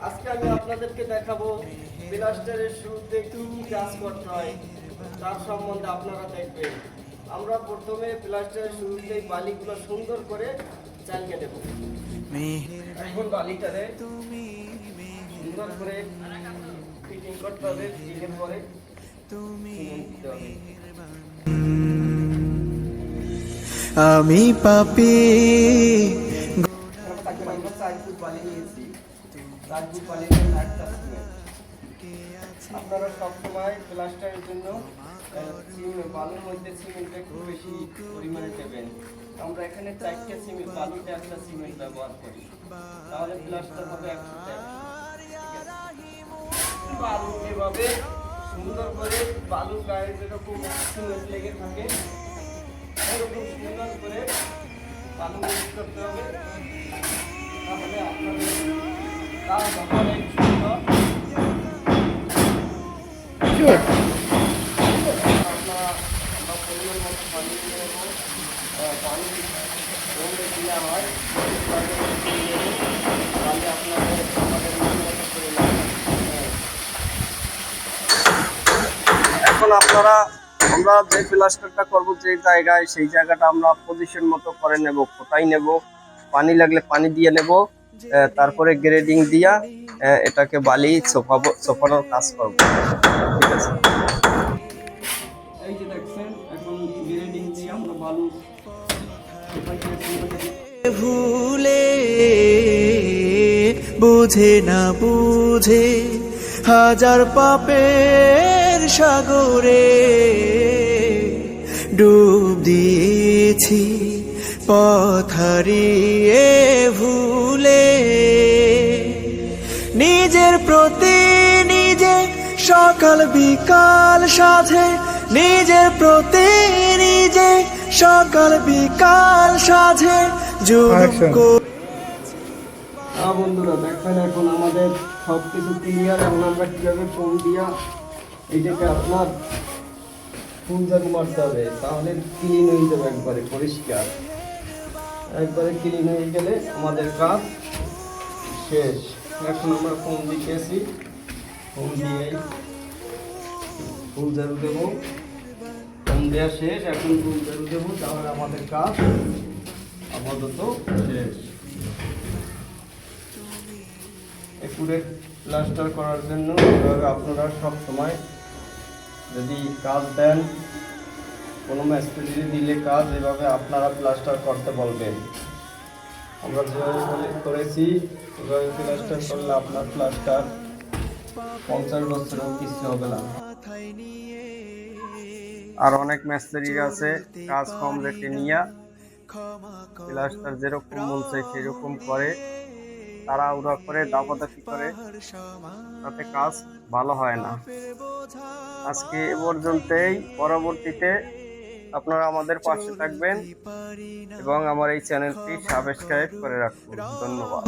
আজকে আমি আপনাদেরকে দেখাবো প্লাস্টারের শুরুতে কি কাজ করতে হয় তার সম্বন্ধে আপনারা দেখবেন। আমরা প্রথমে প্লাস্টারের শুরুতেই বালিগুলো সুন্দর করে চালিয়ে দেব। এখন বালিটারে সুন্দর করে ফিটিং করতে হবে, ফিটিংয়ের পরে দিতে হবে। আমি পাপি আমরা 4 ফুট বালি নিয়েছি, 4 ফুট বালি আপনারা সবসময় প্লাস্টারের জন্য বালুর মধ্যে সিমেন্টটা খুব বেশি পরিমাণে দেবেন। আমরা এখানে 4টে সিমেন্ট বালুতে একটা সিমেন্ট ব্যবহার করি, তাহলে প্লাস্টার হবে 100। বালু এভাবে সুন্দর করে বালুর গায়ে যেরকম সিমেন্ট লেগে থাকে এরকম সুন্দর করে বালু মিক্স করতে হবে, তাহলে আপনাদের কাজ হবে অনেক সুন্দর। আমরা পরিমাণ মতো পানি দিয়ে নেব, পানি কমে দেওয়া হয় তাহলে আপনাদের এখন আমরা যে প্লাস্টারটা করবো যে জায়গায়, সেই জায়গাটা আমরা পজিশন মতো করে নেব, কোথায় নেব, পানি লাগলে পানি দিয়ে নেব, তারপরে গ্রেডিং দিয়া এটাকে বালি ছোপানোর কাজ করবো। ঠিক আছে, এই যে দেখছেন এখন গ্রেডিং দিয়ে আমরা বালু ভুলে বুঝে না বুঝে হাজার পাপের সাগরে ডুব দিয়েছি পথ হারিয়ে ভুলে নিজের প্রতি নিজে সকাল বিকাল সাধে নিজের প্রতি নিজে সকাল বিকাল সাধে বন্ধুরা দেখেন এখন আমাদের সবকিছু ক্লিয়ার। এখন আমরা কিভাবে ফোন দিয়া এইটাকে আপনার ফুল জারু মারতে হবে, তাহলে ক্লিন হয়ে যাবে, একবারে পরিষ্কার, একবারে ক্লিন হয়ে গেলে আমাদের কাজ শেষ। এখন আমরা ফোন দিতেছি, ফোন দিয়ে ফুল জারু দেবো, ফোন দেওয়া শেষ। এখন ফুল জারু দেবো, তাহলে আমাদের কাজ আপাতত শেষ। একুরেট প্লাস্টার করার জন্য আপনারা সব সময় যদি কাজ দেন, কোনো মিস্ত্রি দিলে কাজ এভাবে আপনারা প্লাস্টার করতে বলবেন। আমরা যেভাবে করেছি এভাবে প্লাস্টার করলে আপনার প্লাস্টার 50 বছরেও কিছু হবে না। আর অনেক মিস্ত্রি আছে কাজ কম রেখে নিয়ে প্লাস্টার যেরকম মন চাই সেরকম করে, তারা উড়া করে দাপাদাপি করে, তাতে কাজ ভালো হয় না। আজকে এ পর্যন্তই, পরবর্তীতে আপনারা আমাদের পাশে থাকবেন এবং আমার এই চ্যানেলটি সাবস্ক্রাইব করে রাখুন। ধন্যবাদ।